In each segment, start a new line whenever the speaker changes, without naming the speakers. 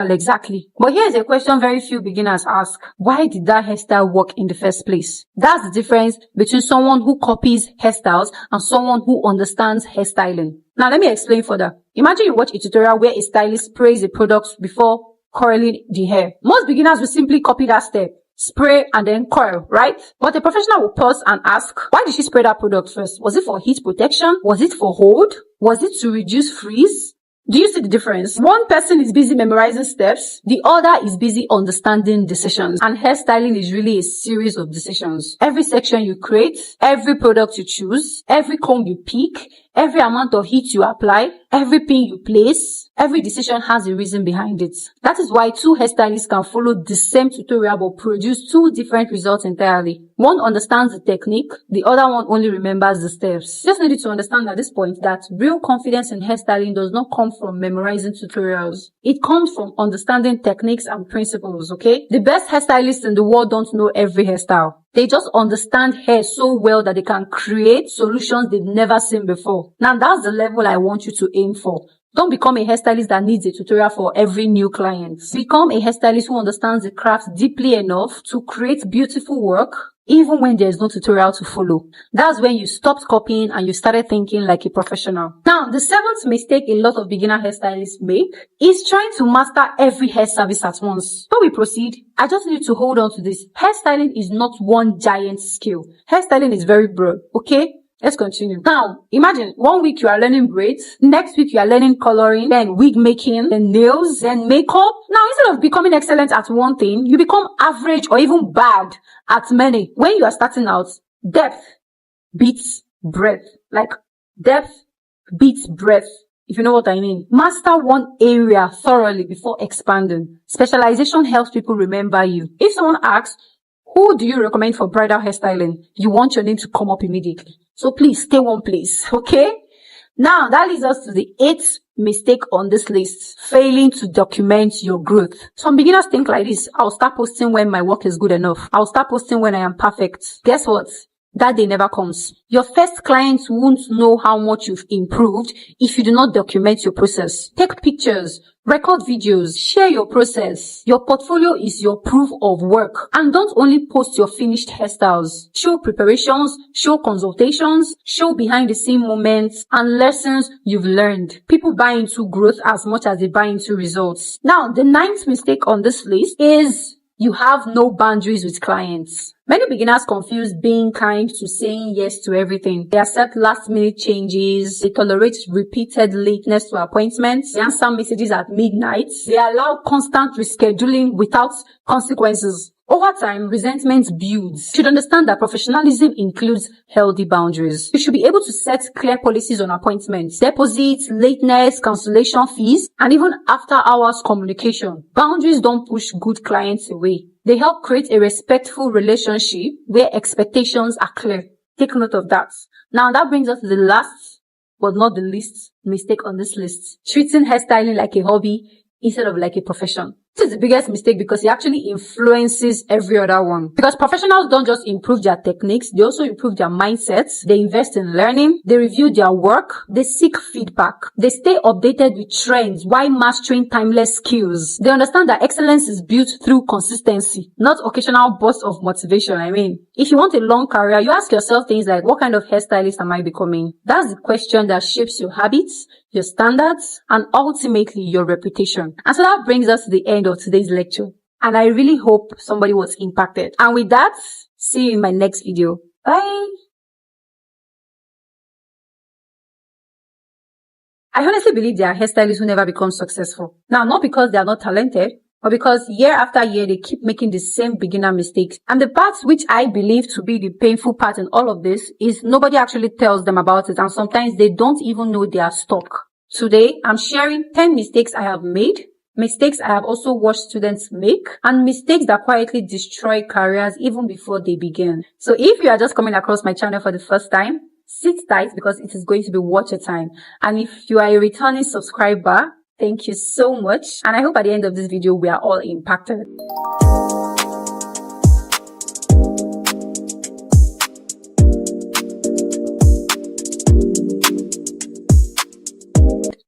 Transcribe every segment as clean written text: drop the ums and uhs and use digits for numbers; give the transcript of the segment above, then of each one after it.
Exactly. But here's a question very few beginners ask. Why did that hairstyle work in the first place? That's the difference between someone who copies hairstyles and someone who understands hairstyling. Now, let me explain further. Imagine you watch a tutorial where a stylist sprays a product before curling the hair. Most beginners will simply copy that step. Spray and then curl, right? But a professional will pause and ask, why did she spray that product first? Was it for heat protection? Was it for hold? Was it to reduce frizz? Do you see the difference? One person is busy memorizing steps. The other is busy understanding decisions. And hairstyling is really a series of decisions. Every section you create, every product you choose, every comb you pick, every amount of heat you apply, every pin you place, every decision has a reason behind it. That is why two hairstylists can follow the same tutorial but produce two different results entirely. One understands the technique, the other one only remembers the steps. Just needed to understand at this point that real confidence in hairstyling does not come from memorizing tutorials. It comes from understanding techniques and principles, okay? The best hairstylists in the world don't know every hairstyle. They just understand hair so well that they can create solutions they've never seen before. Now that's the level I want you to aim for. Don't become a hairstylist that needs a tutorial for every new client. Become a hairstylist who understands the craft deeply enough to create beautiful work, even when there's no tutorial to follow. That's when you stopped copying and you started thinking like a professional. Now, the seventh mistake a lot of beginner hairstylists make is trying to master every hair service at once. Before we proceed, I just need to hold on to this. Hairstyling is not one giant skill. Hairstyling is very broad, okay? Let's continue. Now, imagine 1 week you are learning braids, next week you are learning coloring, then wig making, then nails, then makeup. Now, instead of becoming excellent at one thing, you become average or even bad at many. When you are starting out, depth beats breadth. Like, depth beats breadth, if you know what I mean. Master one area thoroughly before expanding. Specialization helps people remember you. If someone asks, who do you recommend for bridal hairstyling? You want your name to come up immediately. So please stay one place, okay? Now, that leads us to the eighth mistake on this list, failing to document your growth. Some beginners think like this: I'll start posting when my work is good enough. I'll start posting when I am perfect. Guess what? That day never comes. Your first clients won't know how much you've improved if you do not document your process. Take pictures, record videos, share your process. Your portfolio is your proof of work. And don't only post your finished hairstyles. Show preparations, show consultations, show behind the scene moments and lessons you've learned. People buy into growth as much as they buy into results. Now, the ninth mistake on this list is you have no boundaries with clients. Many beginners confuse being kind to saying yes to everything. They accept last-minute changes. They tolerate repeated lateness to appointments. They answer messages at midnight. They allow constant rescheduling without consequences. Over time, resentment builds. You should understand that professionalism includes healthy boundaries. You should be able to set clear policies on appointments, deposits, lateness, cancellation fees, and even after-hours communication. Boundaries don't push good clients away. They help create a respectful relationship where expectations are clear. Take note of that. Now, that brings us to the last, but not the least, mistake on this list. Treating hairstyling like a hobby instead of like a profession. This is the biggest mistake because it actually influences every other one. Because professionals don't just improve their techniques, they also improve their mindsets. They invest in learning, they review their work, they seek feedback, they stay updated with trends while mastering timeless skills. They understand that excellence is built through consistency, not occasional bursts of motivation. I mean, if you want a long career, you ask yourself things like, what kind of hairstylist am I becoming? That's the question that shapes your habits, your standards, and ultimately your reputation. And so that brings us to the end of today's lecture. And I really hope somebody was impacted. And with that, see you in my next video. Bye! I honestly believe there are hairstylists who never become successful. Now, not because they are not talented, but because year after year, they keep making the same beginner mistakes. And the part which I believe to be the painful part in all of this is nobody actually tells them about it. And sometimes they don't even know they are stuck. Today, I'm sharing 10 mistakes I have made, mistakes I have also watched students make, and mistakes that quietly destroy careers even before they begin. So if you are just coming across my channel for the first time, sit tight because it is going to be worth your time. And if you are a returning subscriber, thank you so much. And I hope at the end of this video, we are all impacted.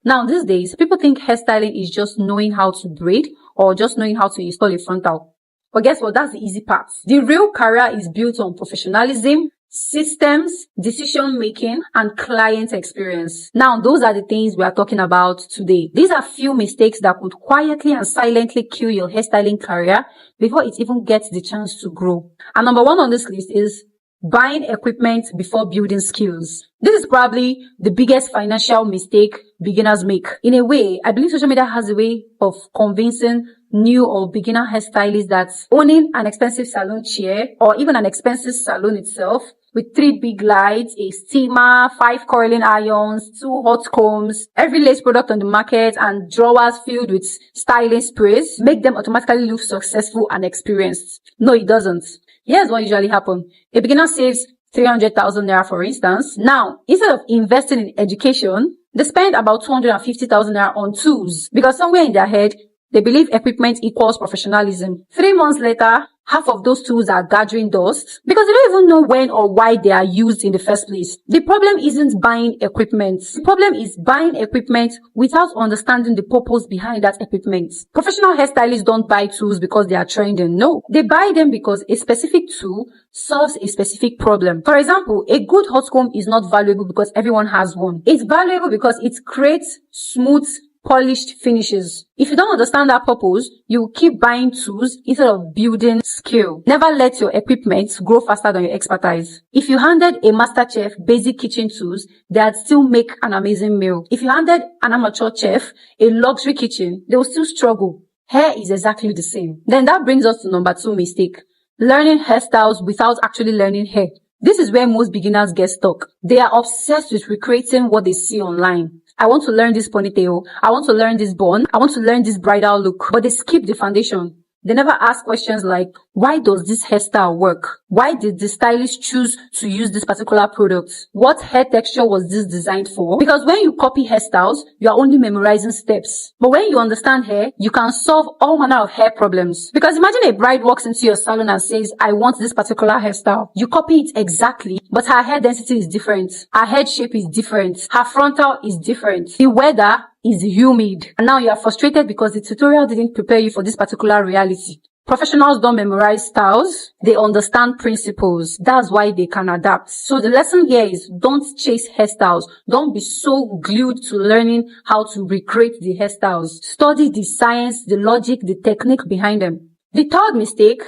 Now, these days, people think hairstyling is just knowing how to braid or just knowing how to install a frontal. But guess what? That's the easy part. The real career is built on professionalism, systems, decision-making, and client experience. Now, those are the things we are talking about today. These are few mistakes that could quietly and silently kill your hairstyling career before it even gets the chance to grow. And number one on this list is buying equipment before building skills. This is probably the biggest financial mistake beginners make. In a way, I believe social media has a way of convincing new or beginner hairstylists that owning an expensive salon chair or even an expensive salon itself with 3 big lights, a steamer, 5 curling irons, 2 hot combs, every latest product on the market, and drawers filled with styling sprays make them automatically look successful and experienced. No, it doesn't. Here's what usually happens. A beginner saves 300,000 naira, for instance. Now, instead of investing in education, they spend about 250,000 naira on tools because somewhere in their head, they believe equipment equals professionalism. 3 months later, half of those tools are gathering dust because they don't even know when or why they are used in the first place. The problem isn't buying equipment. The problem is buying equipment without understanding the purpose behind that equipment. Professional hairstylists don't buy tools because they are trending. No, they buy them because a specific tool solves a specific problem. For example, a good hot comb is not valuable because everyone has one. It's valuable because it creates smooth, polished finishes. If you don't understand that purpose, you will keep buying tools instead of building skill. Never let your equipment grow faster than your expertise. If you handed a master chef basic kitchen tools, they'd still make an amazing meal. If you handed an amateur chef a luxury kitchen, they will still struggle. Hair is exactly the same. Then that brings us to number 2 mistake. Learning hairstyles without actually learning hair. This is where most beginners get stuck. They are obsessed with recreating what they see online. I want to learn this ponytail. I want to learn this bun. I want to learn this bridal look. But they skip the foundation. They never ask questions like, why does this hairstyle work? Why did the stylist choose to use this particular product? What hair texture was this designed for? Because when you copy hairstyles, you are only memorizing steps. But when you understand hair, you can solve all manner of hair problems. Because imagine a bride walks into your salon and says, I want this particular hairstyle. You copy it exactly, but her hair density is different. Her head shape is different. Her frontal is different. The weather is humid. And now you are frustrated because the tutorial didn't prepare you for this particular reality. Professionals don't memorize styles. They understand principles. That's why they can adapt. So the lesson here is don't chase hairstyles. Don't be so glued to learning how to recreate the hairstyles. Study the science, the logic, the technique behind them. The third mistake,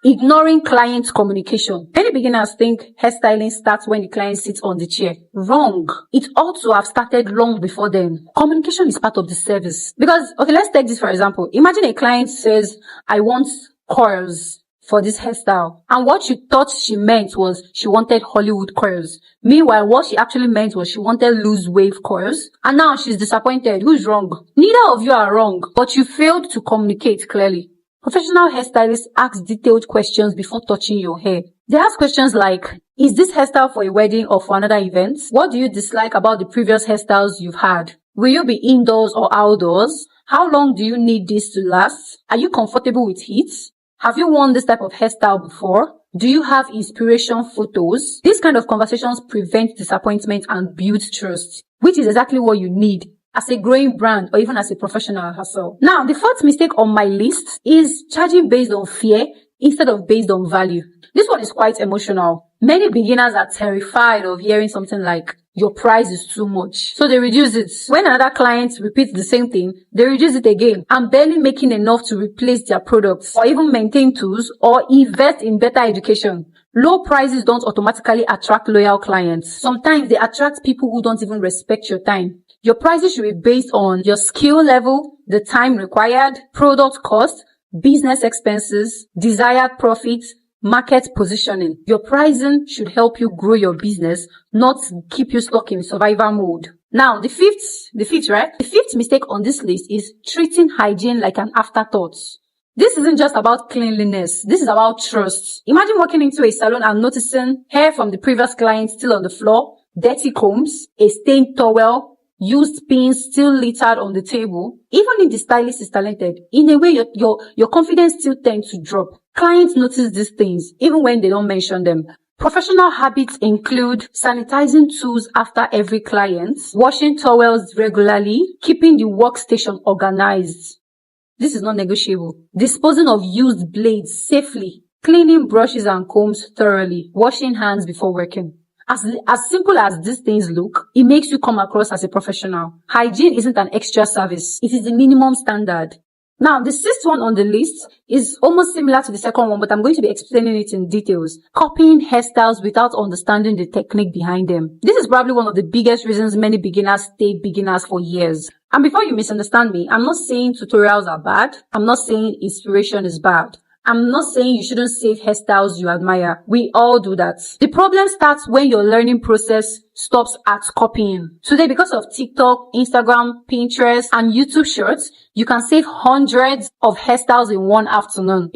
ignoring client communication. Many beginners think hairstyling starts when the client sits on the chair. Wrong. It ought to have started long before then. Communication is part of the service. Because, okay, let's take this for example. Imagine a client says, I want coils for this hairstyle. And what you thought she meant was she wanted Hollywood coils. Meanwhile, what she actually meant was she wanted loose wave coils. And now she's disappointed. Who's wrong? Neither of you are wrong, but you failed to communicate clearly. Professional hairstylists ask detailed questions before touching your hair. They ask questions like, is this hairstyle for a wedding or for another event? What do you dislike about the previous hairstyles you've had? Will you be indoors or outdoors? How long do you need this to last? Are you comfortable with heat? Have you worn this type of hairstyle before? Do you have inspiration photos? These kind of conversations prevent disappointment and build trust, which is exactly what you need as a growing brand or even as a professional herself. Now, the fourth mistake on my list is charging based on fear instead of based on value. This one is quite emotional. Many beginners are terrified of hearing something like, your price is too much. So they reduce it. When another client repeats the same thing, they reduce it again and barely making enough to replace their products or even maintain tools or invest in better education. Low prices don't automatically attract loyal clients. Sometimes they attract people who don't even respect your time. Your prices should be based on your skill level, the time required, product cost, business expenses, desired profits, market positioning. Your pricing should help you grow your business, not keep you stuck in survival mode. Now, the fifth mistake on this list is treating hygiene like an afterthought. This isn't just about cleanliness. This is about trust. Imagine walking into a salon and noticing hair from the previous client still on the floor, dirty combs, a stained towel, used pins still littered on the table. Even if the stylist is talented, in a way your confidence still tends to drop. Clients notice these things even when they don't mention them. Professional habits include sanitizing tools after every client, washing towels regularly, keeping the workstation organized. This is not negotiable. Disposing of used blades safely, cleaning brushes and combs thoroughly, washing hands before working. As simple as these things look, it makes you come across as a professional. Hygiene isn't an extra service. It is the minimum standard. Now, the sixth one on the list is almost similar to the second one, but I'm going to be explaining it in details. Copying hairstyles without understanding the technique behind them. This is probably one of the biggest reasons many beginners stay beginners for years. And before you misunderstand me, I'm not saying tutorials are bad. I'm not saying inspiration is bad. I'm not saying you shouldn't save hairstyles you admire. We all do that. The problem starts when your learning process stops at copying. Today, because of TikTok, Instagram, Pinterest, and YouTube Shorts, you can save hundreds of hairstyles in one afternoon.